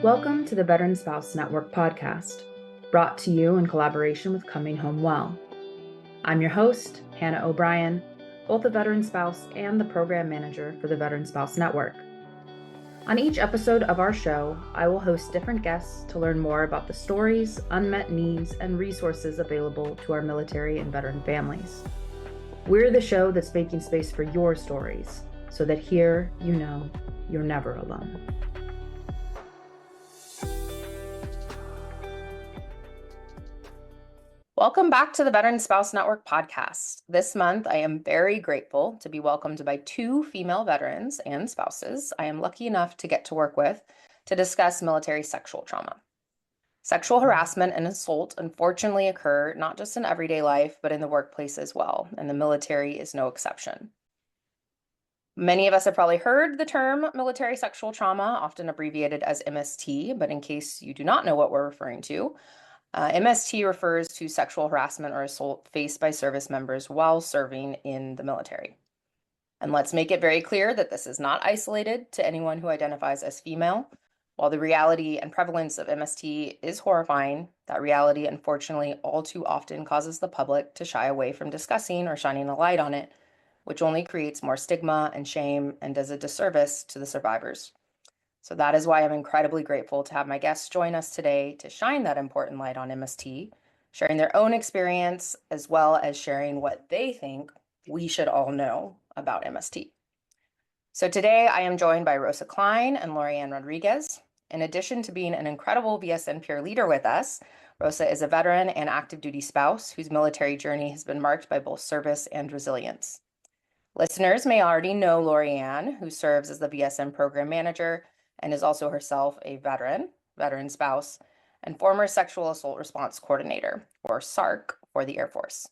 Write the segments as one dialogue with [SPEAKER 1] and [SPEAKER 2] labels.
[SPEAKER 1] Welcome to the Veteran Spouse Network podcast, brought to you in collaboration with Coming Home Well. I'm your host, Hannah O'Brien, both a veteran spouse and the program manager for the Veteran Spouse Network. On each episode of our show, I will host different guests to learn more about the stories, unmet needs, and resources available to our military and veteran families. We're the show that's making space for your stories, so that here you know you're never alone. Welcome back to the Veteran Spouse Network podcast. This month, I am very grateful to be welcomed by two female veterans and spouses I am lucky enough to get to work with to discuss military sexual trauma. Sexual harassment and assault unfortunately occur not just in everyday life, but in the workplace as well, and the military is no exception. Many of us have probably heard the term military sexual trauma, often abbreviated as MST, but in case you do not know what we're referring to, MST refers to sexual harassment or assault faced by service members while serving in the military. And let's make it very clear that this is not isolated to anyone who identifies as female. While the reality and prevalence of MST is horrifying, that reality unfortunately all too often causes the public to shy away from discussing or shining a light on it, which only creates more stigma and shame and does a disservice to the survivors. So that is why I'm incredibly grateful to have my guests join us today to shine that important light on MST, sharing their own experience, as well as sharing what they think we should all know about MST. So today I am joined by Rosa Kline and Laurianne Rodriguez. In addition to being an incredible VSN peer leader with us, Rosa is a veteran and active duty spouse whose military journey has been marked by both service and resilience. Listeners may already know Laurianne, who serves as the VSN program manager and is also herself a veteran spouse, and former sexual assault response coordinator, or SARC, for the Air Force.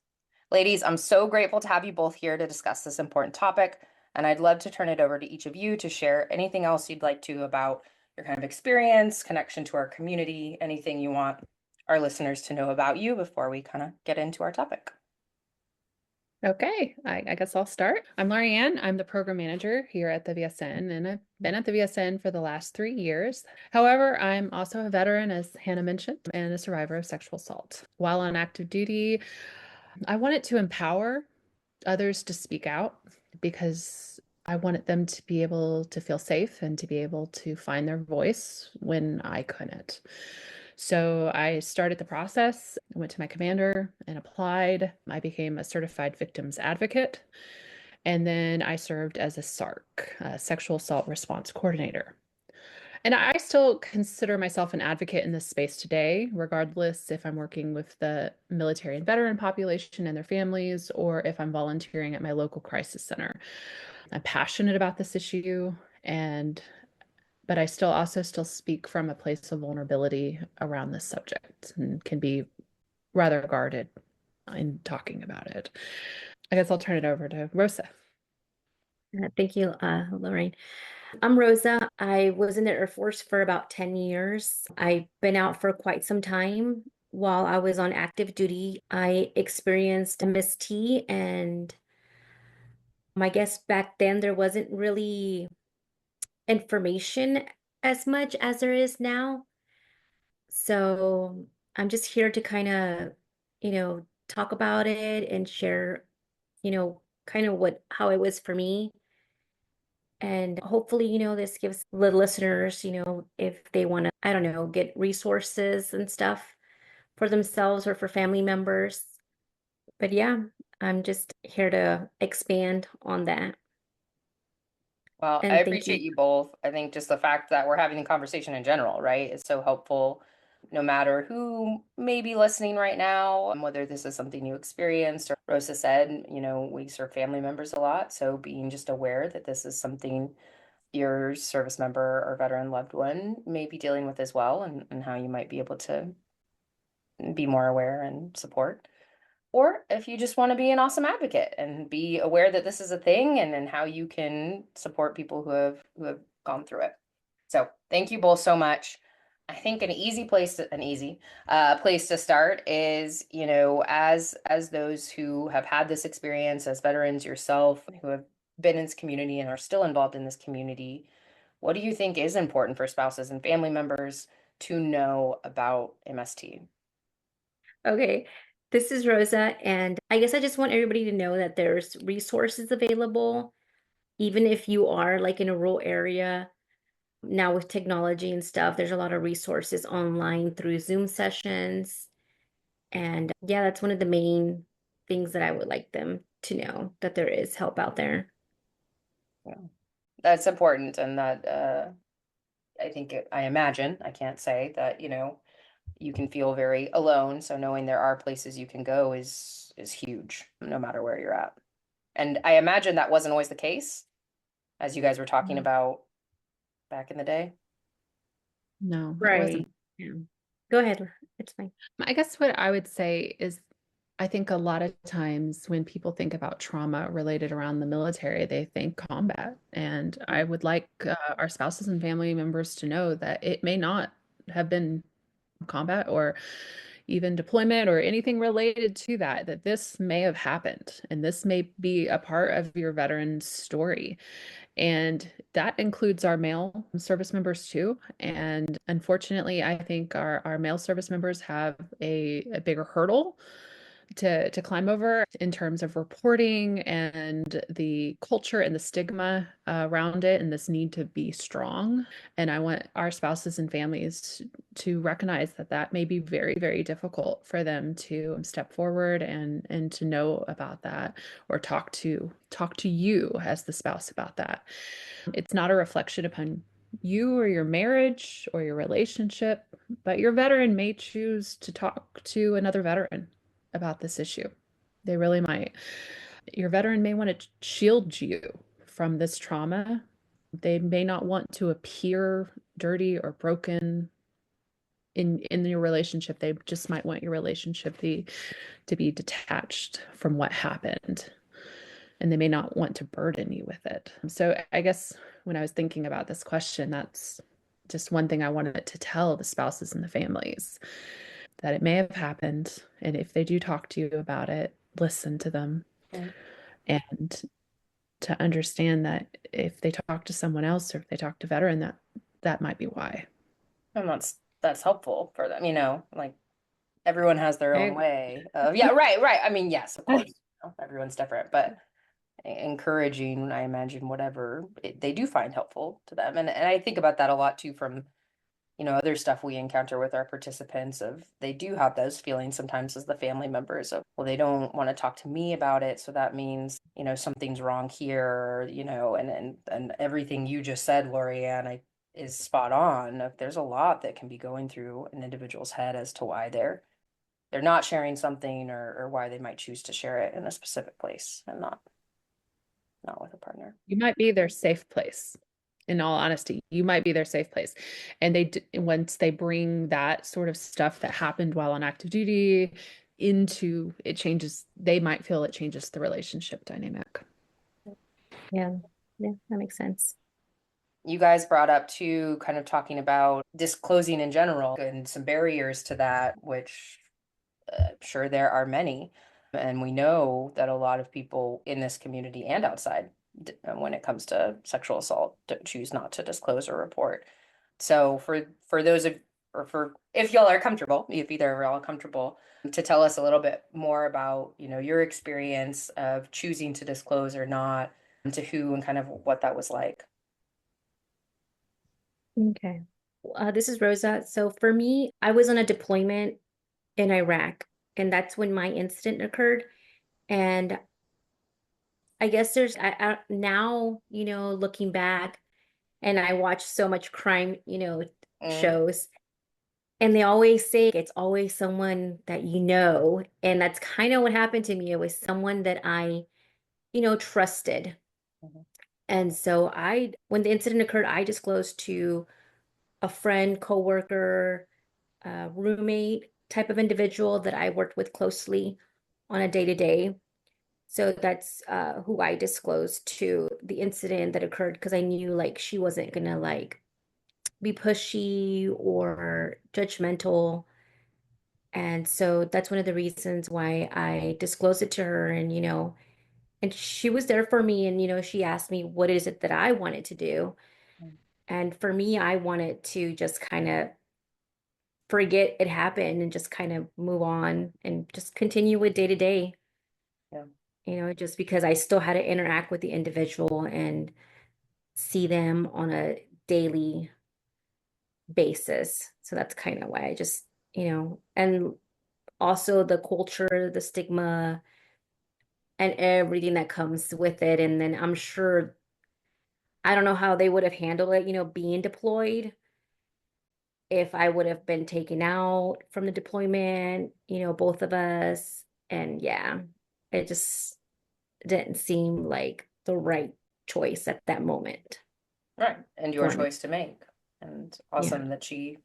[SPEAKER 1] Ladies, I'm so grateful to have you both here to discuss this important topic, and I'd love to turn it over to each of you to share anything else you'd like to about your kind of experience, connection to our community, anything you want our listeners to know about you before we kind of get into our topic.
[SPEAKER 2] Okay, I guess I'll start. I'm Laurianne. I'm the program manager here at the VSN, and I've been at the VSN for the last 3 years. However, I'm also a veteran, as Hannah mentioned, and a survivor of sexual assault. While on active duty, I wanted to empower others to speak out because I wanted them to be able to feel safe and to be able to find their voice when I couldn't. So I started the process. I went to my commander and applied. I became a certified victims advocate. And then I served as a SARC, a sexual assault response coordinator. And I still consider myself an advocate in this space today, regardless if I'm working with the military and veteran population and their families, or if I'm volunteering at my local crisis center. I'm passionate about this issue, but I still speak from a place of vulnerability around this subject and can be rather guarded in talking about it. I guess I'll turn it over to Rosa.
[SPEAKER 3] Thank you, Lorraine. I'm Rosa. I was in the Air Force for about 10 years. I've been out for quite some time. While I was on active duty, I experienced MST, and I guess back then there wasn't really information as much as there is now. So I'm just here to kind of, talk about it and share, kind of how it was for me. And hopefully, this gives the listeners, if they want to, I don't know, get resources and stuff for themselves or for family members. But yeah, I'm just here to expand on that.
[SPEAKER 1] Well, I appreciate you both. I think just the fact that we're having a conversation in general, right, is so helpful, no matter who may be listening right now, whether this is something you experienced or Rosa said, we serve family members a lot. So being just aware that this is something your service member or veteran loved one may be dealing with as well, and how you might be able to be more aware and support. Or if you just want to be an awesome advocate and be aware that this is a thing and how you can support people who have gone through it. So thank you both so much. I think an easy place to start is, as those who have had this experience as veterans yourself, who have been in this community and are still involved in this community, What do you think is important for spouses and family members to know about MST?
[SPEAKER 3] Okay, this is Rosa, and I guess I just want everybody to know that there's resources available, even if you are like in a rural area. Now with technology and stuff, there's a lot of resources online through Zoom sessions. And yeah, that's one of the main things that I would like them to know, that there is help out there.
[SPEAKER 1] Yeah. That's important, and that I think I imagine, I can't say that, you can feel very alone, so knowing there are places you can go is huge, no matter where you're at. And I imagine that wasn't always the case, as you guys were talking
[SPEAKER 2] No,
[SPEAKER 1] about back in the day.
[SPEAKER 2] no, it wasn't.
[SPEAKER 3] Right. Yeah. Go ahead. It's fine.
[SPEAKER 2] I guess what I would say is I think a lot of times when people think about trauma related around the military, they think combat. And I would like our spouses and family members to know that it may not have been combat or even deployment or anything related to that, that this may have happened and this may be a part of your veteran's story. And that includes our male service members too. And unfortunately, I think our male service members have a bigger hurdle to climb over in terms of reporting and the culture and the stigma around it and this need to be strong. And I want our spouses and families to recognize that that may be very, very difficult for them to step forward and to know about that or talk to you as the spouse about that. It's not a reflection upon you or your marriage or your relationship, but your veteran may choose to talk to another veteran about this issue. They really might. Your veteran may want to shield you from this trauma. They may not want to appear dirty or broken in your relationship. They just might want your relationship to be detached from what happened, and they may not want to burden you with it. So I guess when I was thinking about this question, that's just one thing I wanted to tell the spouses and the families, that it may have happened. And if they do talk to you about it, listen to them
[SPEAKER 1] Mm.
[SPEAKER 2] and to understand that if they talk to someone else or if they talk to veteran, that might be why.
[SPEAKER 1] And that's helpful for them, like everyone has their
[SPEAKER 2] I
[SPEAKER 1] own
[SPEAKER 2] agree.
[SPEAKER 1] way of, yeah, right. I mean, yes, of course, everyone's different, but encouraging, I imagine, whatever they do find helpful to them. And I think about that a lot too from, other stuff we encounter with our participants of they do have those feelings sometimes as the family members of, well, they don't want to talk to me about it. So that means, something's wrong here, and everything you just said, Laurianne, is spot on. There's a lot that can be going through an individual's head as to why they're not sharing something or why they might choose to share it in a specific place and not with a partner.
[SPEAKER 2] You might be their safe place. In all honesty, you might be their safe place. And once they bring that sort of stuff that happened while on active duty into it, changes, they might feel it changes the relationship dynamic.
[SPEAKER 3] Yeah. Yeah, that makes sense.
[SPEAKER 1] You guys brought up too, kind of talking about disclosing in general and some barriers to that, which I'm sure there are many. And we know that a lot of people in this community and outside, when it comes to sexual assault, choose not to disclose or report. So for those of or for if y'all are comfortable, if either are all comfortable, to tell us a little bit more about, your experience of choosing to disclose or not, to who and kind of what that was like.
[SPEAKER 3] Okay. This is Rosa. So for me, I was on a deployment in Iraq, and that's when my incident occurred. And I guess now, looking back, and I watch so much crime,
[SPEAKER 1] Mm,
[SPEAKER 3] shows, and they always say it's always someone that you know. And that's kind of what happened to me. It was someone that I, trusted.
[SPEAKER 1] mhm,
[SPEAKER 3] And so when the incident occurred, I disclosed to a friend, coworker, roommate type of individual that I worked with closely on a day to day. So that's who I disclosed to the incident that occurred, because I knew like she wasn't gonna like be pushy or judgmental. And so that's one of the reasons why I disclosed it to her. And, and she was there for me. And, she asked me, what is it that I wanted to do?
[SPEAKER 1] mm,
[SPEAKER 3] And for me, I wanted to just kind of forget it happened and just kind of move on and just continue with day to day,
[SPEAKER 1] Yeah.
[SPEAKER 3] just because I still had to interact with the individual and see them on a daily basis. So that's kind of why I just, and also the culture, the stigma, and everything that comes with it. And then I'm sure, I don't know how they would have handled it, being deployed, if I would have been taken out from the deployment, both of us. And yeah, it just didn't seem like the right choice at that moment
[SPEAKER 1] Right. And your
[SPEAKER 3] for me.
[SPEAKER 1] choice to make. And
[SPEAKER 3] Yeah.
[SPEAKER 1] awesome that she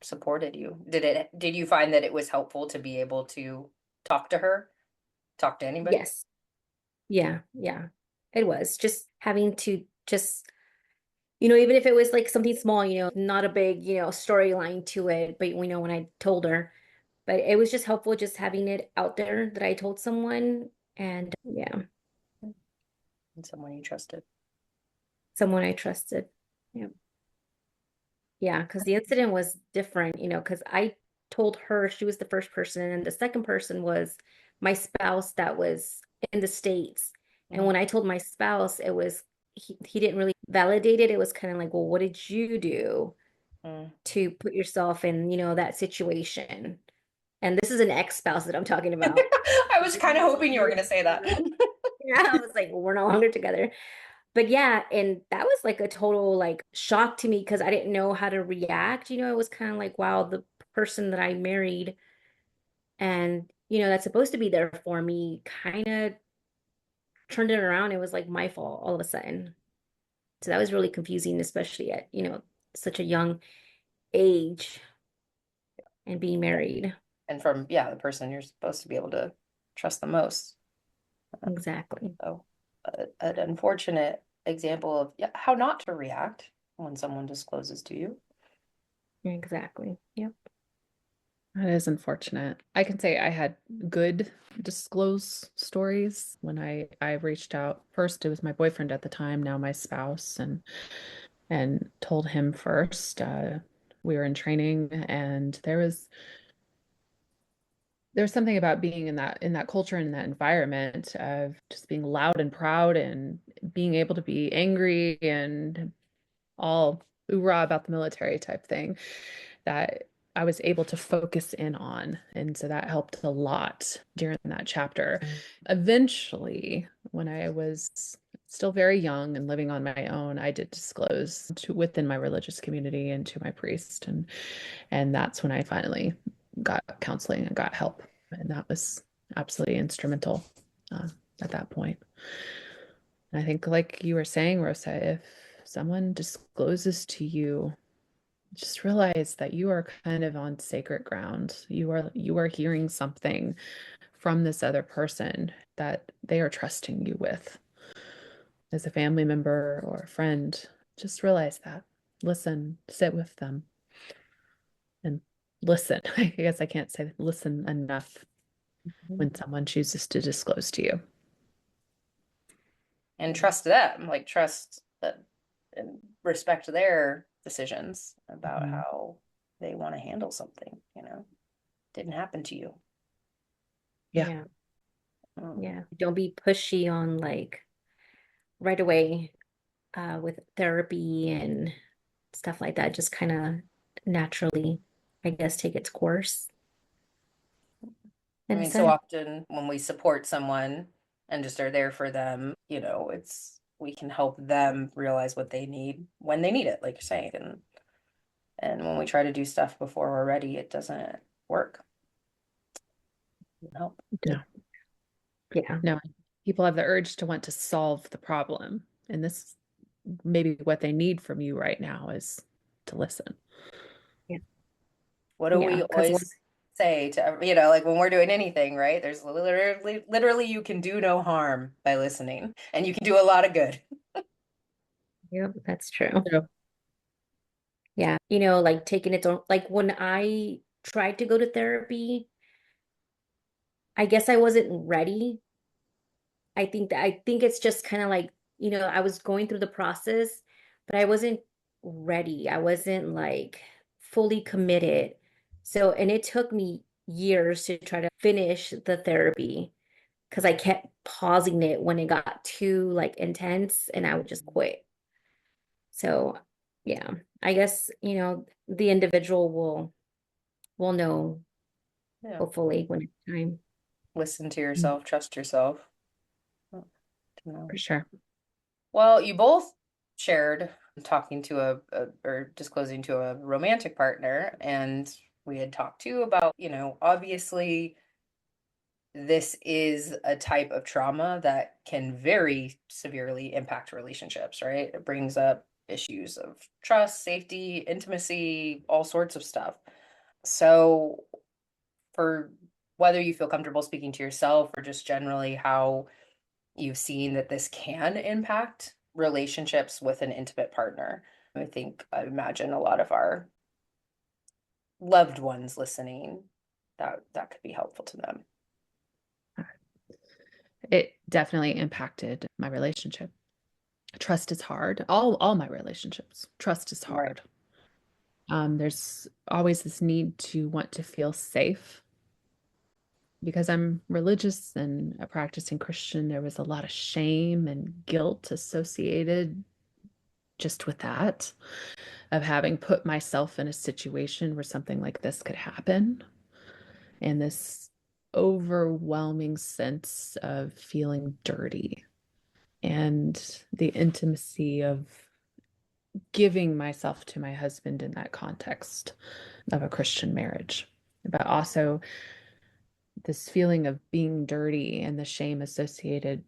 [SPEAKER 1] supported you. Did you find that it was helpful to be able to talk to her? Talk to anybody?
[SPEAKER 3] Yes. Yeah. Yeah. It was just having to just, even if it was like something small, not a big, storyline to it, but when I told her, but it was just helpful just having it out there that I told someone, and yeah,
[SPEAKER 1] And someone you trusted.
[SPEAKER 3] someone I trusted. Yeah. Yeah, because the incident was different, because I told her she was the first person, and the second person was my spouse that was in the States. And
[SPEAKER 1] Mhm.
[SPEAKER 3] when I told my spouse, he didn't really validate it. It was kind of like, well, what did you do
[SPEAKER 1] Mm.
[SPEAKER 3] to put yourself in, that situation? And this is an ex-spouse that I'm talking about.
[SPEAKER 1] I was kind of hoping you were going to say that.
[SPEAKER 3] Yeah, I was like, we're no longer together. But yeah, and that was like a total like shock to me because I didn't know how to react. It was kind of like, wow, the person that I married and, that's supposed to be there for me kind of turned it around. It was like my fault all of a sudden. So that was really confusing, especially at, such a young age and being married.
[SPEAKER 1] And from, yeah, the person you're supposed to be able to trust the most.
[SPEAKER 3] Exactly.
[SPEAKER 1] So, an unfortunate example of, yeah, how not to react when someone discloses to you.
[SPEAKER 3] Exactly. Yep.
[SPEAKER 2] That is unfortunate. I can say I had good disclose stories when I reached out. First, it was my boyfriend at the time, now my spouse, and told him first. We were in training, and there was something about being in that culture and in that environment of just being loud and proud and being able to be angry and all hoorah about the military type thing that I was able to focus in on. And so that helped a lot during that chapter. Eventually, when I was still very young and living on my own, I did disclose to within my religious community and to my priest. And that's when I finally got counseling and got help. And that was absolutely instrumental uh, at that point. And I think, like you were saying, Rosa, if someone discloses to you, just realize that you are kind of on sacred ground. You are hearing something from this other person that they are trusting you with as a family member or a friend. Just realize that. Listen, sit with them and listen. I guess I can't say listen enough when someone chooses to disclose to you.
[SPEAKER 1] And trust them, like trust that and respect their decisions about
[SPEAKER 2] Mhm.
[SPEAKER 1] how they want to handle something. Didn't happen to you.
[SPEAKER 2] Yeah.
[SPEAKER 3] Yeah.
[SPEAKER 1] Mm.
[SPEAKER 3] Yeah. Don't be pushy on like right away with therapy and stuff like that. Just kind of naturally, I guess, take its course
[SPEAKER 1] I
[SPEAKER 3] in a
[SPEAKER 1] mean, so
[SPEAKER 3] sense.
[SPEAKER 1] often when we support someone and just are there for them, we can help them realize what they need when they need it, like you're saying. And when we try to do stuff before we're ready, it doesn't work. Doesn't help.
[SPEAKER 2] No.
[SPEAKER 3] Yeah.
[SPEAKER 2] No. People have the urge to want to solve the problem. And this maybe what they need from you right now is to listen.
[SPEAKER 3] Yeah.
[SPEAKER 1] What do
[SPEAKER 3] Yeah.
[SPEAKER 1] we
[SPEAKER 3] Because
[SPEAKER 1] always say to, like when we're doing anything, right? There's literally you can do no harm by listening, and you can do a lot of good.
[SPEAKER 3] yep, that's true.
[SPEAKER 2] Yeah.
[SPEAKER 3] Yeah. Like taking its own, like when I tried to go to therapy, I guess I wasn't ready. I think it's just kind of like, I was going through the process, but I wasn't ready. I wasn't like fully committed. So, and it took me years to try to finish the therapy because I kept pausing it when it got too like intense and I would just quit. So, yeah, I guess, the individual will know
[SPEAKER 1] Yeah.
[SPEAKER 3] hopefully when it's time.
[SPEAKER 1] Listen to yourself, trust yourself. Oh, don't know.
[SPEAKER 2] For sure.
[SPEAKER 1] Well, you both shared talking to or disclosing to a romantic partner, and we had talked too about, obviously this is a type of trauma that can very severely impact relationships, right? It brings up issues of trust, safety, intimacy, all sorts of stuff. So, for whether you feel comfortable speaking to yourself or just generally how you've seen that this can impact relationships with an intimate partner, I imagine a lot of our loved ones listening, that could be helpful to them.
[SPEAKER 2] It definitely impacted my relationship. Trust is hard. All my relationships, trust is
[SPEAKER 1] Right.
[SPEAKER 2] hard. There's always this need to want to feel safe. Because I'm religious and a practicing Christian, there was a lot of shame and guilt associated just with that, of having put myself in a situation where something like this could happen. And this overwhelming sense of feeling dirty and the intimacy of giving myself to my husband in that context of a Christian marriage, but also this feeling of being dirty and the shame associated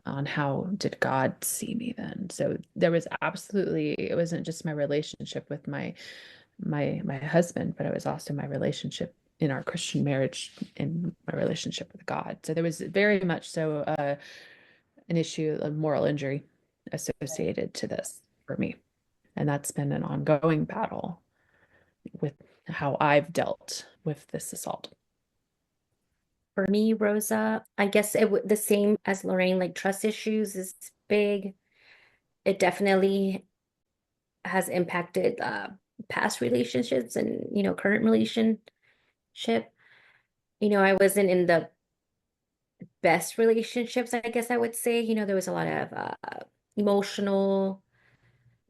[SPEAKER 2] on how did God see me then. So there was absolutely, it wasn't just my relationship with my husband, but it was also my relationship in our Christian marriage and my relationship with God. So there was very much so an issue of moral injury associated to this for me. And that's been an ongoing battle with how I've dealt with this assault.
[SPEAKER 3] For me, Rosa, I guess the same as Lorraine, like trust issues is big. It definitely has impacted past relationships and, current relationship. I wasn't in the best relationships, I guess I would say. There was a lot of emotional,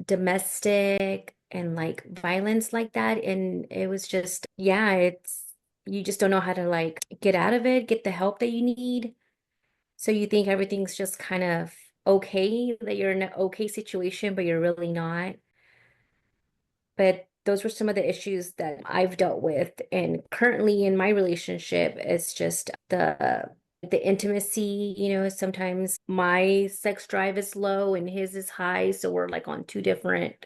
[SPEAKER 3] domestic, and like violence like that. And it was just, yeah, you just don't know how to like get out of it, get the help that you need. So you think everything's just kind of okay, that you're in an okay situation, but you're really not. But those were some of the issues that I've dealt with. And currently in my relationship, it's just the intimacy, sometimes my sex drive is low and his is high. So we're like on two different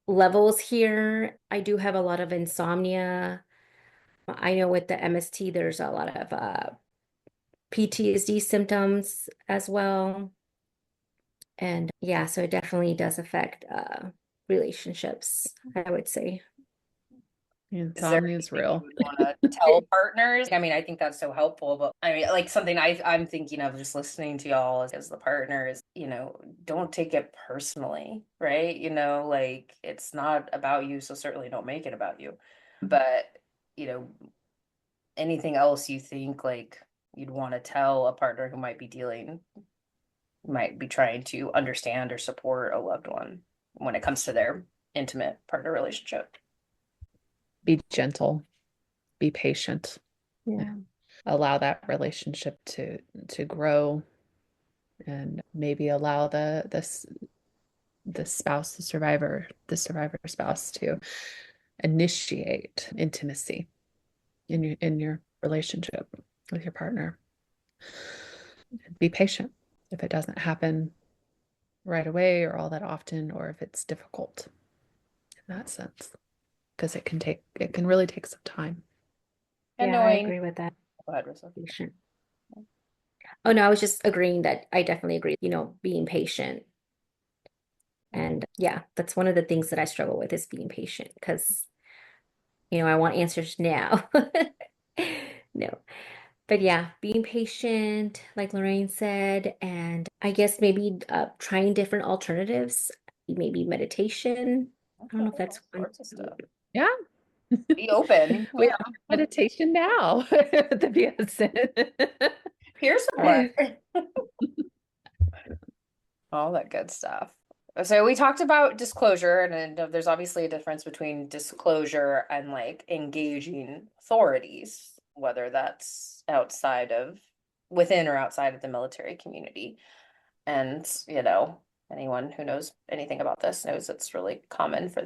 [SPEAKER 3] levels here. I do have a lot of insomnia. I know with the MST, there's a lot of PTSD symptoms as well. And yeah, so it definitely does affect relationships, I would say.
[SPEAKER 1] Is there
[SPEAKER 2] Insomnia is
[SPEAKER 1] anything you
[SPEAKER 2] real.
[SPEAKER 1] would want to tell partners? I mean, I think that's so helpful, but I mean, like something I'm thinking of just listening to y'all as the partner is, don't take it personally, right? Like it's not about you, so certainly don't make it about you. But, you know, anything else you think like you'd want to tell a partner who might be trying to understand or support a loved one when it comes to their intimate partner relationship?
[SPEAKER 2] Be gentle, be patient,
[SPEAKER 3] Yeah.
[SPEAKER 2] allow that relationship to grow, and maybe allow the spouse, the survivor spouse to initiate intimacy in your relationship with your partner. Be patient if it doesn't happen right away or all that often, or if it's difficult in that sense, because it can really take some time.
[SPEAKER 1] And
[SPEAKER 3] Yeah, I
[SPEAKER 1] knowing,
[SPEAKER 3] agree with that.
[SPEAKER 1] go ahead, Rosa.
[SPEAKER 3] Patient. Oh no, I was just agreeing that I definitely agree, being patient. And yeah, that's one of the things that I struggle with is being patient because, I want answers now. No. But yeah, being patient, like Lorraine said, and I guess maybe trying different alternatives. maybe meditation. I don't know if that's
[SPEAKER 1] All sorts of stuff.
[SPEAKER 2] Yeah.
[SPEAKER 1] Be open.
[SPEAKER 2] We have meditation now at the VSN.
[SPEAKER 1] Here's some more. All that good stuff. So we talked about disclosure, and then there's obviously a difference between disclosure and like engaging authorities, whether that's within or outside of the military community. And, anyone who knows anything about this knows it's really common for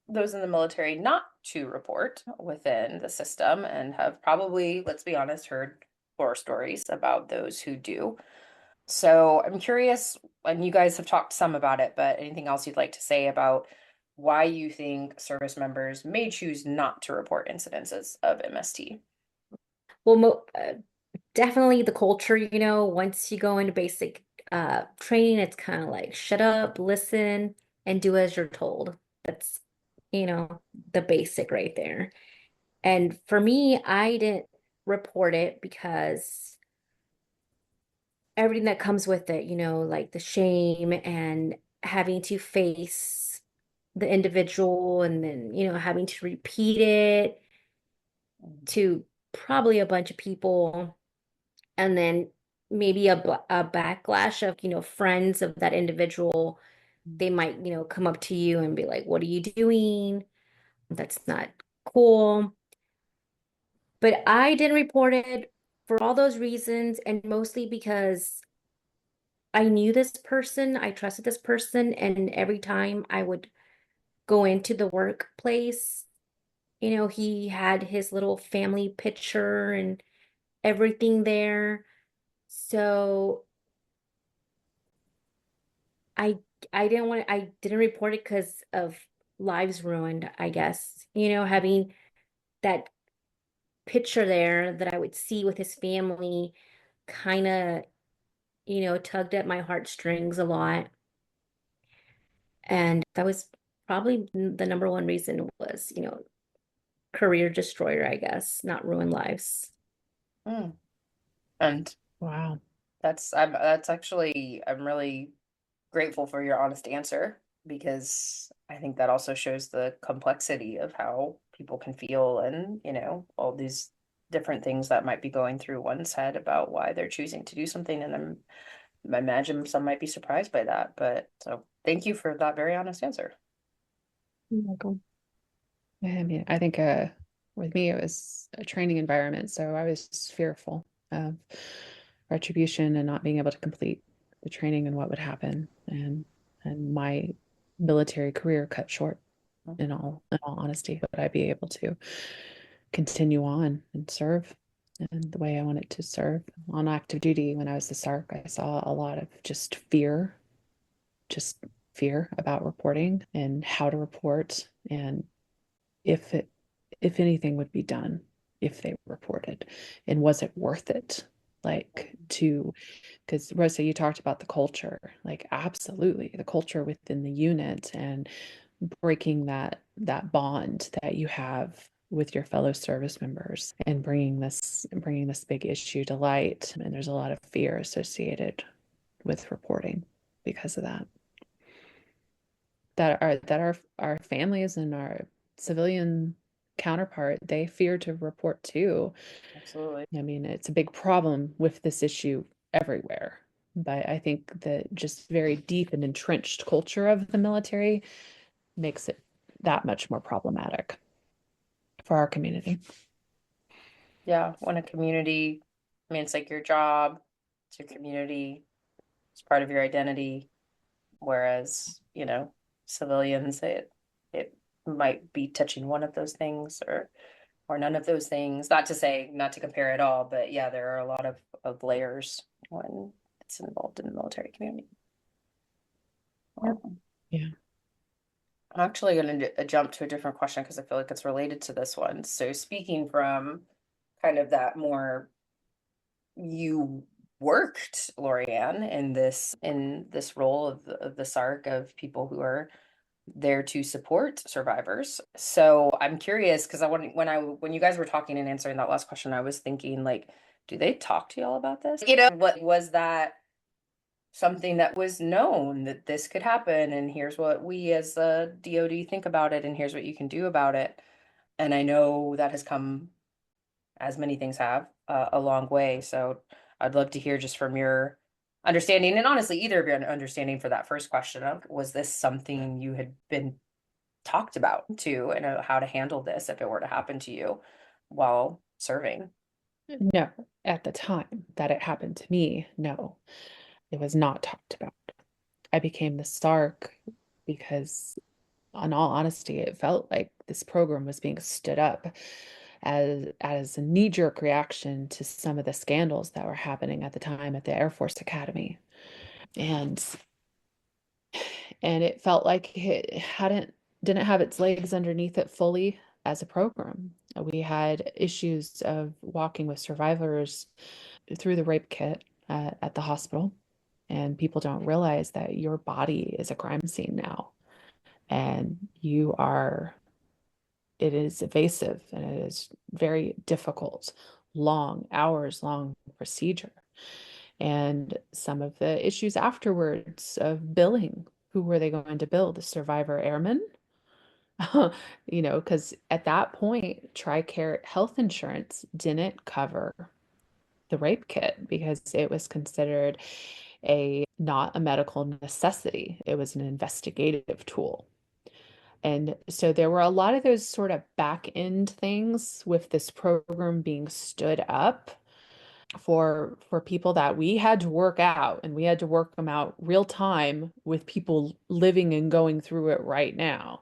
[SPEAKER 1] those in the military not to report within the system, and have probably, let's be honest, heard horror stories about those who do. So I'm curious, and you guys have talked some about it, but anything else you'd like to say about why you think service members may choose not to report incidences of MST?
[SPEAKER 3] Well, definitely the culture, once you go into basic training, it's kind of like shut up, listen, and do as you're told. That's, the basic right there. And for me, I didn't report it because everything that comes with it, like the shame and having to face the individual and then, having to repeat it to probably a bunch of people, and then maybe a backlash of, friends of that individual. They might, come up to you and be like, what are you doing? That's not cool. But I didn't report it for all those reasons, and mostly because I knew this person, I trusted this person, and every time I would go into the workplace, he had his little family picture and everything there. So I I didn't report it because of lives ruined, I guess. Having that picture there that I would see with his family kind of, tugged at my heartstrings a lot. And that was probably the number one reason was, career destroyer, I guess, not ruin lives.
[SPEAKER 1] Mm. And
[SPEAKER 2] Wow.
[SPEAKER 1] that's actually, I'm really grateful for your honest answer, because I think that also shows the complexity of how people can feel, and, all these different things that might be going through one's head about why they're choosing to do something. And I imagine some might be surprised by that, but so thank you for that very honest answer.
[SPEAKER 2] You're welcome. I mean, I think with me, it was a training environment, so I was fearful of retribution and not being able to complete the training and what would happen, and my military career cut short. In all honesty, would I be able to continue on and serve and the way I wanted to serve on active duty? When I was the SARC, I saw a lot of just fear about reporting and how to report, and if anything would be done if they reported, and was it worth it, like, to, because Rosa, you talked about the culture, like absolutely the culture within the unit, and breaking that bond that you have with your fellow service members, and bringing this big issue to light. And there's a lot of fear associated with reporting because of that, our families and our civilian counterpart, they fear to report too.
[SPEAKER 1] Absolutely.
[SPEAKER 2] I mean, it's a big problem with this issue everywhere, but I think that just very deep and entrenched culture of the military makes it that much more problematic for our community.
[SPEAKER 1] Yeah, when a community, I mean, it's like your job, it's your community, it's part of your identity. Whereas, civilians, it might be touching one of those things, or none of those things. Not to say, not to compare at all, but yeah, there are a lot of layers when it's involved in the military community.
[SPEAKER 2] Yep. Yeah.
[SPEAKER 1] I'm actually going to jump to a different question because I feel like it's related to this one. So speaking from kind of that more, you worked, Laurianne, in this role of the SARC, of people who are there to support survivors. So I'm curious, because when you guys were talking and answering that last question, I was thinking, like, do they talk to y'all about this? What was that something that was known that this could happen, and here's what we as a DoD think about it, and here's what you can do about it. And I know that has come, as many things have, a long way. So I'd love to hear just from your understanding, and honestly, either of your understanding for that first question of, was this something you had been talked about too, and how to handle this if it were to happen to you while serving?
[SPEAKER 2] No, at the time that it happened to me, no, it was not talked about. I became the Stark because, in all honesty, it felt like this program was being stood up as a knee-jerk reaction to some of the scandals that were happening at the time at the Air Force Academy. And it felt like it didn't have its legs underneath it fully as a program. We had issues of walking with survivors through the rape kit at the hospital, and people don't realize that your body is a crime scene now, and it is evasive and it is very difficult, long, hours long procedure. And some of the issues afterwards of billing, who were they going to bill? The survivor airmen? Because at that point, TRICARE health insurance didn't cover the rape kit because it was considered not a medical necessity. It was an investigative tool. And so there were a lot of those sort of back end things with this program being stood up for people that we had to work out, and we had to work them out real time with people living and going through it right now.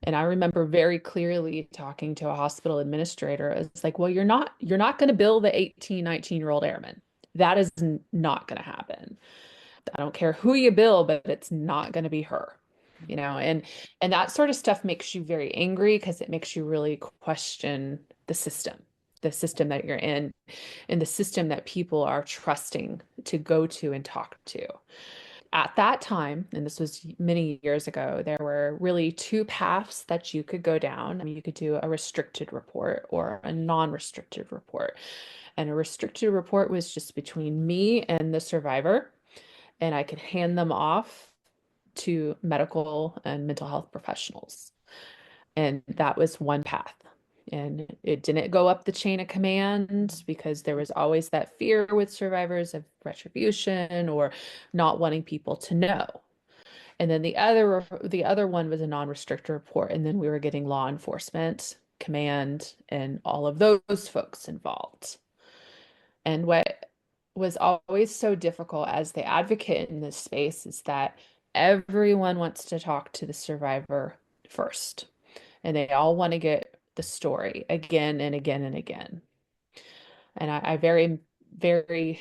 [SPEAKER 2] And I remember very clearly talking to a hospital administrator. It's like, well, you're not going to bill the 18, 19-year-old airman. That is not going to happen. I don't care who you bill, but it's not going to be her. And that sort of stuff makes you very angry because it makes you really question the system that you're in, and the system that people are trusting to go to and talk to. At that time, and this was many years ago, there were really two paths that you could go down. I mean, you could do a restricted report or a non-restricted report. And a restricted report was just between me and the survivor, and I could hand them off to medical and mental health professionals. And that was one path. And it didn't go up the chain of command because there was always that fear with survivors of retribution or not wanting people to know. And then the other one was a non-restricted report. And then we were getting law enforcement, command, and all of those folks involved. And what was always so difficult as the advocate in this space is that everyone wants to talk to the survivor first, and they all want to get the story again and again and again. And I very, very,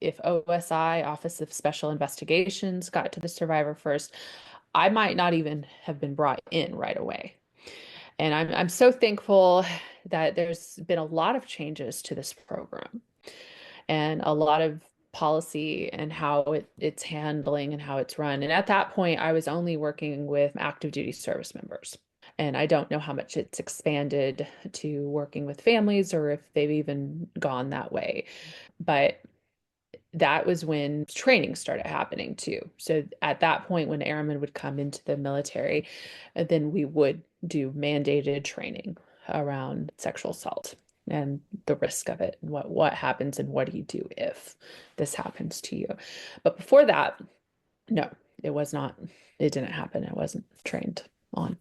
[SPEAKER 2] if OSI, Office of Special Investigations, got to the survivor first, I might not even have been brought in right away. And I'm so thankful that there's been a lot of changes to this program and a lot of policy and how it's handling and how it's run. And at that point, I was only working with active duty service members. And I don't know how much it's expanded to working with families or if they've even gone that way. But that was when training started happening too. So at that point, when airmen would come into the military, then we would do mandated training around sexual assault and the risk of it and what happens and what do you do if this happens to you. But before that, no, it didn't happen. It wasn't trained on.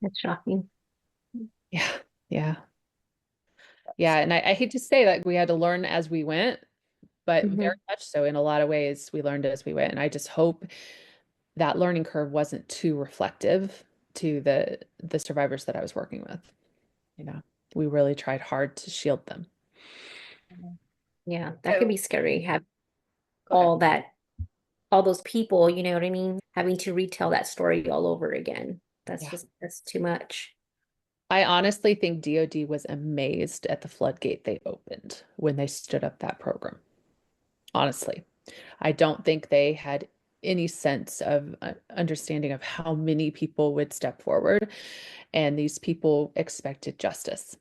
[SPEAKER 3] That's shocking.
[SPEAKER 2] Yeah, yeah. Yeah, and I hate to say that we had to learn as we went, but very much so in a lot of ways we learned as we went. And I just hope that learning curve wasn't too reflective to the survivors that I was working with. We really tried hard to shield them.
[SPEAKER 3] Yeah, that could be scary. Have
[SPEAKER 1] Go ahead.
[SPEAKER 3] all those people, you know what I mean? Having to retell that story all over again.
[SPEAKER 2] Yeah.
[SPEAKER 3] That's too much.
[SPEAKER 2] I honestly think DoD was amazed at the floodgate they opened when they stood up that program. Honestly, I don't think they had any sense of understanding of how many people would step forward, and these people expected justice.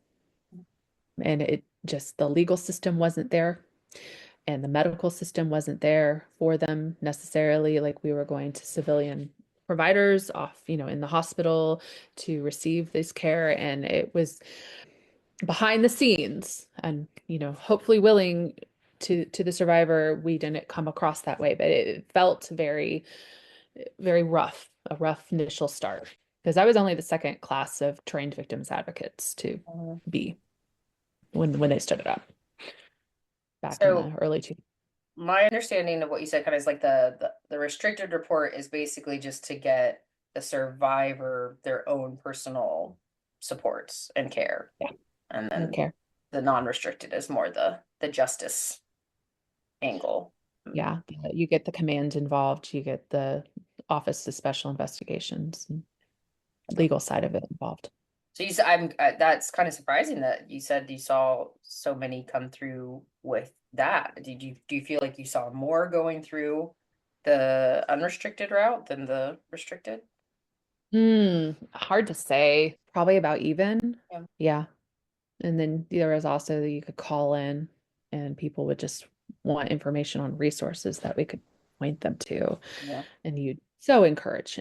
[SPEAKER 2] And just the legal system wasn't there and the medical system wasn't there for them necessarily. Like we were going to civilian providers off, in the hospital to receive this care. And it was behind the scenes and, hopefully willing to the survivor, we didn't come across that way, but it felt very, very rough, a rough initial start. Because I was only the second class of trained victims advocates to be when they started up back in
[SPEAKER 1] So
[SPEAKER 2] the early two.
[SPEAKER 1] my understanding of what you said kind of is like the restricted report is basically just to get the survivor their own personal supports and care.
[SPEAKER 2] Yeah.
[SPEAKER 1] And
[SPEAKER 2] I don't
[SPEAKER 1] then
[SPEAKER 2] care.
[SPEAKER 1] the non-restricted is more the justice angle.
[SPEAKER 2] Yeah, you get the command involved, you get the Office of Special Investigations and legal side of it involved.
[SPEAKER 1] So you said that's kind of surprising that you said you saw so many come through with that. Do you feel like you saw more going through the unrestricted route than the restricted?
[SPEAKER 2] Hard to say. Probably about even.
[SPEAKER 1] Yeah.
[SPEAKER 2] Yeah. And then there was also that you could call in and people would just want information on resources that we could point them to.
[SPEAKER 1] Yeah.
[SPEAKER 2] And you'd so encourage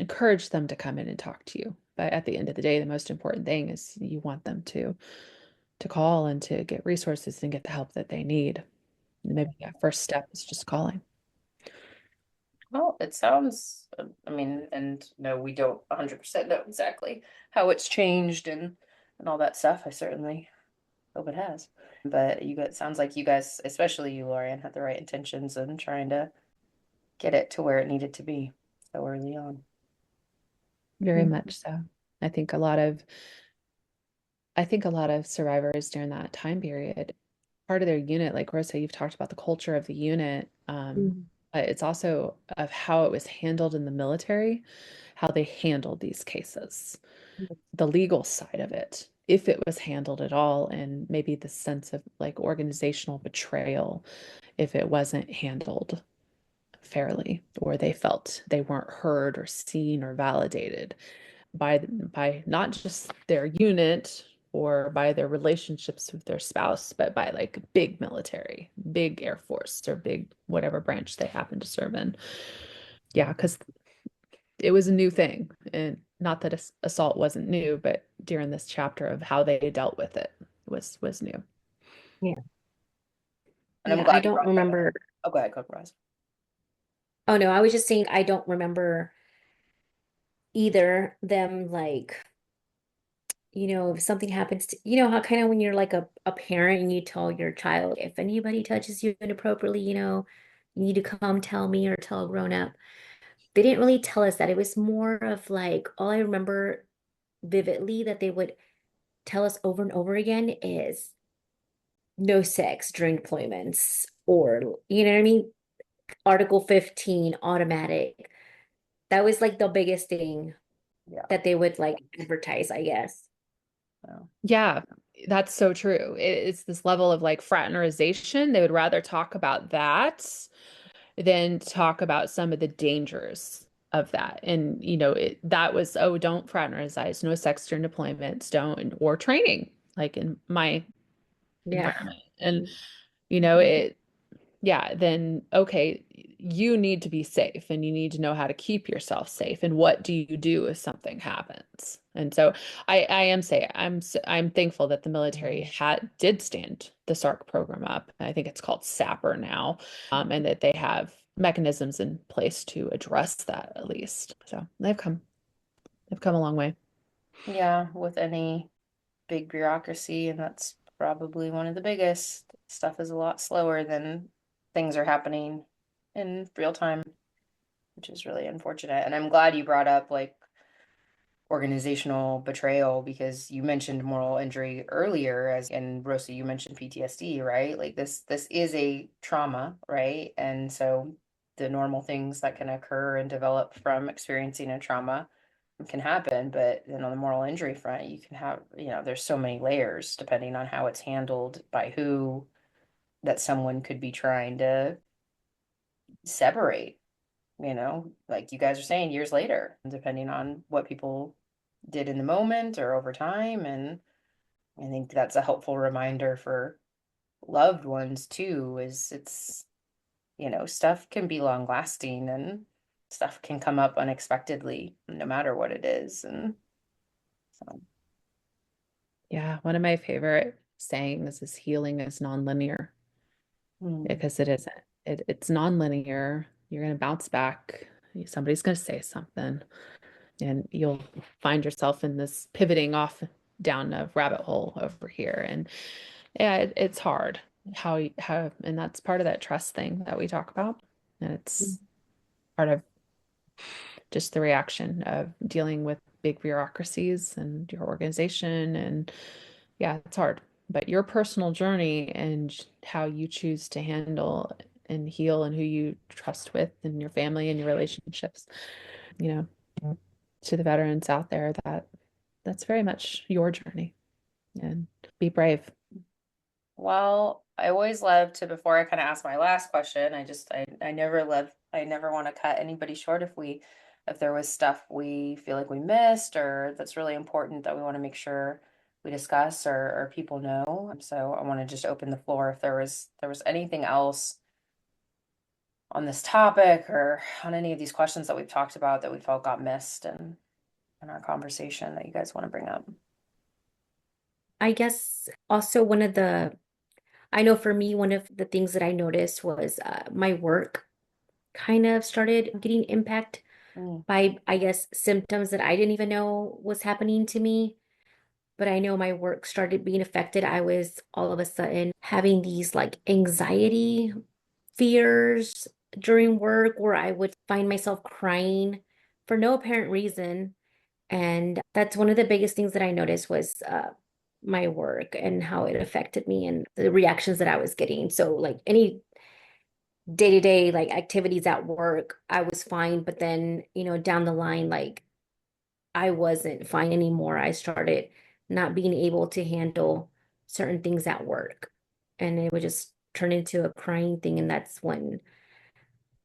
[SPEAKER 2] them to come in and talk to you. But at the end of the day, the most important thing is you want them to call and to get resources and get the help that they need. And maybe that first step is just calling.
[SPEAKER 1] Well, it sounds, I mean, and no, we don't 100% know exactly how it's changed and all that stuff. I certainly hope it has. But it sounds like you guys, especially you, Laurianne, had the right intentions in trying to get it to where it needed to be so early on.
[SPEAKER 2] Very much so. I think a lot of survivors during that time period, part of their unit, like Rosa, you've talked about the culture of the unit, but it's also of how it was handled in the military, how they handled these cases, the legal side of it, if it was handled at all, and maybe the sense of like organizational betrayal if it wasn't handled fairly, or they felt they weren't heard or seen or validated by not just their unit or by their relationships with their spouse, but by like big military, big Air Force, or big whatever branch they happen to serve in. Yeah, because it was a new thing. And not that assault wasn't new, but during this chapter of how they dealt with it was new.
[SPEAKER 3] Yeah.
[SPEAKER 1] And I'm
[SPEAKER 3] Yeah, I
[SPEAKER 1] glad you
[SPEAKER 3] don't
[SPEAKER 1] brought that up.
[SPEAKER 3] remember.
[SPEAKER 1] Oh, go ahead, Rosa.
[SPEAKER 3] Oh no, I was just saying I don't remember either them like, if something happens to, how kind of when you're like a parent and you tell your child, if anybody touches you inappropriately, you need to come tell me or tell a grown up. They didn't really tell us that. It was more of like, all I remember vividly that they would tell us over and over again is no sex during deployments, or, you know what I mean? Article 15, automatic. That was like the biggest thing
[SPEAKER 1] Yeah.
[SPEAKER 3] that they would like advertise, I guess.
[SPEAKER 1] So,
[SPEAKER 2] Yeah, that's so true. It's this level of like fraternization. They would rather talk about that than talk about some of the dangers of that. And, that was, oh, don't fraternize, no sex during deployments, don't, or training, like in my
[SPEAKER 3] Yeah.
[SPEAKER 2] environment. And, it, yeah, then okay, you need to be safe and you need to know how to keep yourself safe. And what do you do if something happens? And so I am saying I'm thankful that the military did stand the SARC program up. I think it's called SAPR now, and that they have mechanisms in place to address that at least. So they've come a long way.
[SPEAKER 1] yeah, with any big bureaucracy, and that's probably one of the biggest. Stuff is a lot slower than things are happening in real time, which is really unfortunate. And I'm glad you brought up like organizational betrayal because you mentioned moral injury earlier and Rosa, you mentioned PTSD, right? Like this is a trauma, right? And so the normal things that can occur and develop from experiencing a trauma can happen, but then on the moral injury front, you can have, there's so many layers depending on how it's handled by who that someone could be trying to separate, like you guys are saying years later, depending on what people did in the moment or over time. And I think that's a helpful reminder for loved ones too, is it's, stuff can be long lasting and stuff can come up unexpectedly, no matter what it is. And so,
[SPEAKER 2] Yeah, one of my favorite sayings is healing is nonlinear,
[SPEAKER 1] mm,
[SPEAKER 2] because it isn't. It's nonlinear. You're going to bounce back. Somebody's going to say something, and you'll find yourself in this pivoting off down a rabbit hole over here. And yeah, it's hard and that's part of that trust thing that we talk about. And it's part of just the reaction of dealing with big bureaucracies and your organization. And yeah, it's hard. But your personal journey and how you choose to handle and heal and who you trust with and your family and your relationships, you know, to the veterans out there, that's very much your journey. And be brave.
[SPEAKER 1] well, I always love to, before I kind of ask my last question, I never want to cut anybody short if there was stuff we feel like we missed or that's really important that we want to make sure we discuss or people know. So I want to just open the floor if there was anything else on this topic or on any of these questions that we've talked about that we felt got missed in our conversation that you guys want to bring up.
[SPEAKER 3] I guess also I know for me, one of the things that I noticed was my work kind of started getting impact
[SPEAKER 1] Mm,
[SPEAKER 3] by, I guess, symptoms that I didn't even know was happening to me. But I know my work started being affected. I was all of a sudden having these like anxiety fears during work where I would find myself crying for no apparent reason. And that's one of the biggest things that I noticed was my work and how it affected me and the reactions that I was getting. So like any day-to-day like activities at work, I was fine, but then, down the line, like I wasn't fine anymore. I started not being able to handle certain things at work. And it would just turn into a crying thing. And that's when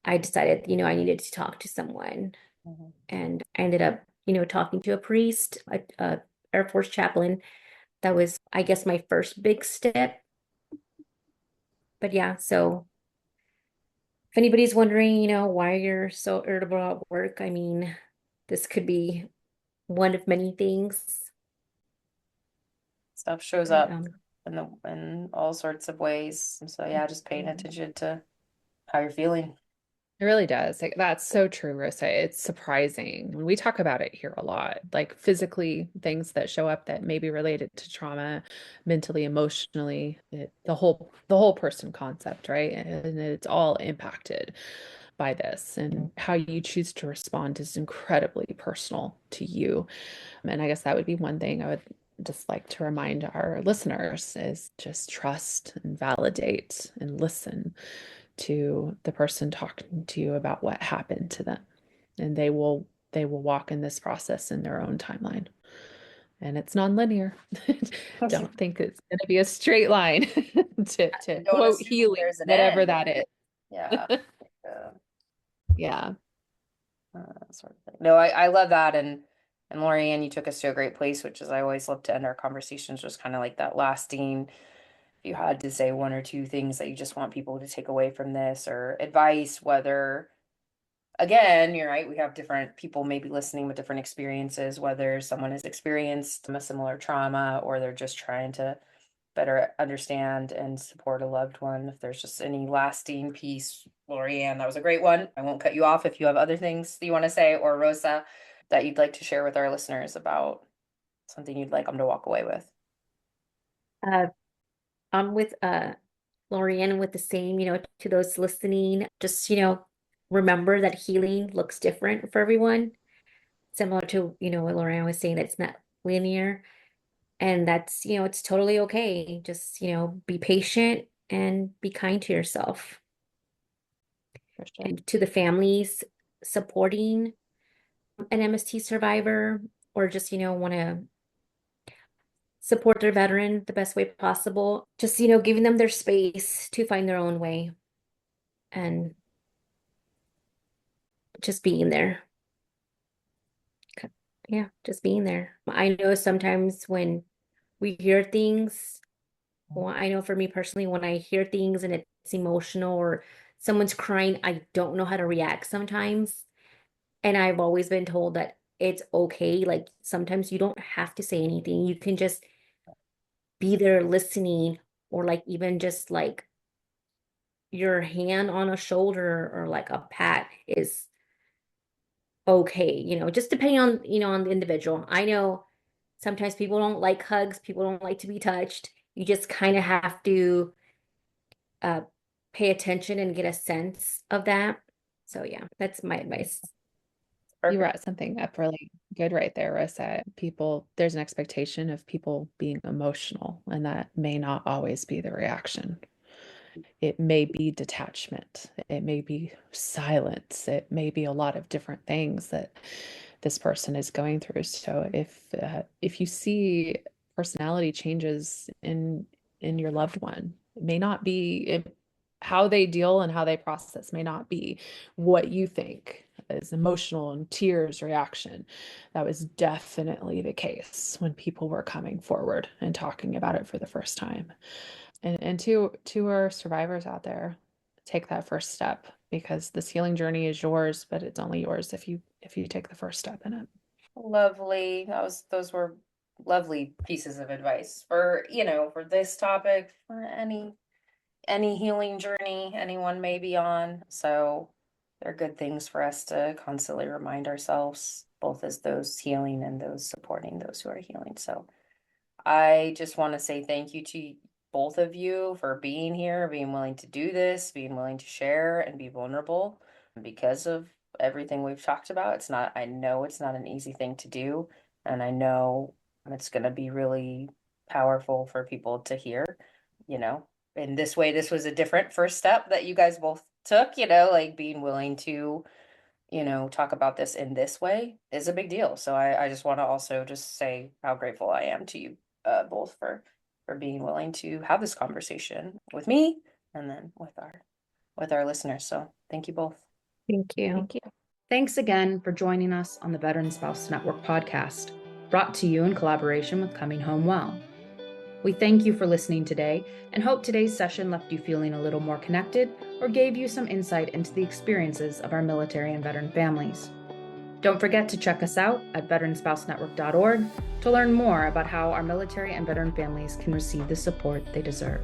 [SPEAKER 3] I decided, I needed to talk to someone.
[SPEAKER 1] mhm.
[SPEAKER 3] And I ended up, talking to a priest, a Air Force chaplain. That was, I guess, my first big step. But yeah, so if anybody's wondering, why you're so irritable at work, I mean, this could be one of many things.
[SPEAKER 1] Stuff shows
[SPEAKER 3] But
[SPEAKER 1] up in all sorts of ways. So yeah, just paying attention to how you're feeling.
[SPEAKER 2] It really does. Like, that's so true, Rosa. It's surprising. When we talk about it here a lot, like physically things that show up that may be related to trauma, mentally, emotionally, the whole person concept, right? And it's all impacted by this. And how you choose to respond is incredibly personal to you. And I guess that would be one thing I would just like to remind our listeners is just trust and validate and listen to the person talking to you about what happened to them. And they will walk in this process in their own timeline. And it's nonlinear. Don't think it's going to be a straight line to
[SPEAKER 1] Don't
[SPEAKER 2] quote
[SPEAKER 1] assume
[SPEAKER 2] healing,
[SPEAKER 1] there's an
[SPEAKER 2] whatever
[SPEAKER 1] end.
[SPEAKER 2] that is.
[SPEAKER 1] Yeah. Uh,
[SPEAKER 2] Yeah.
[SPEAKER 1] sort of thing. No, I love that. And Laurianne, you took us to a great place, which is I always love to end our conversations just kind of like that lasting. If you had to say one or two things that you just want people to take away from this or advice, whether again, you're right, we have different people maybe listening with different experiences, whether someone has experienced a similar trauma or they're just trying to better understand and support a loved one. If there's just any lasting piece, Laurianne, that was a great one. I won't cut you off if you have other things that you want to say, or Rosa, that you'd like to share with our listeners about something you'd like them to walk away with.
[SPEAKER 3] uh, I'm with Laurianne with the same, to those listening, just, remember that healing looks different for everyone. Similar to, what Laurianne was saying, that it's not linear. And that's, it's totally okay. Just, be patient and be kind to yourself.
[SPEAKER 2] For sure.
[SPEAKER 3] And to the families supporting an MST survivor or just, want to support their veteran the best way possible. Just, giving them their space to find their own way and just being there. Yeah, just being there. I know sometimes when we hear things Well, I know for me personally, when I hear things and it's emotional or someone's crying, I don't know how to react sometimes. And I've always been told that it's okay. Like sometimes you don't have to say anything. You can just be there listening, or like even just like your hand on a shoulder or like a pat is okay, just depending on, on the individual. I know sometimes people don't like hugs, people don't like to be touched. You just kind of have to uh pay attention and get a sense of that. So yeah, that's my advice.
[SPEAKER 2] You
[SPEAKER 1] Perfect.
[SPEAKER 2] brought something up really good right there, Rosa. There's an expectation of people being emotional, and that may not always be the reaction. It may be detachment, it may be silence, it may be a lot of different things that this person is going through. So if you see personality changes in your loved one, it may not be how they deal and how they process may not be what you think is emotional and tears reaction. That was definitely the case when people were coming forward and talking about it for the first time. And to our survivors out there, take that first step, because this healing journey is yours, but it's only yours if you take the first step in it.
[SPEAKER 1] Lovely. Those were lovely pieces of advice for, for this topic, for any healing journey anyone may be on. So they're good things for us to constantly remind ourselves, both as those healing and those supporting those who are healing. So I just want to say thank you to both of you for being here, being willing to do this, being willing to share and be vulnerable because of everything we've talked about. I know it's not an easy thing to do, and I know it's going to be really powerful for people to hear, you know. In this way, this was a different first step that you guys both took, like being willing to talk about this in this way is a big deal. So I just want to also just say how grateful I am to you both for being willing to have this conversation with me and then with our listeners. So thank you both.
[SPEAKER 3] Thank you.
[SPEAKER 1] Thank you. Thanks again for joining us on the Veteran Spouse Network podcast, brought to you in collaboration with Coming Home Well. We thank you for listening today and hope today's session left you feeling a little more connected or gave you some insight into the experiences of our military and veteran families. Don't forget to check us out at veteranspousenetwork.org to learn more about how our military and veteran families can receive the support they deserve.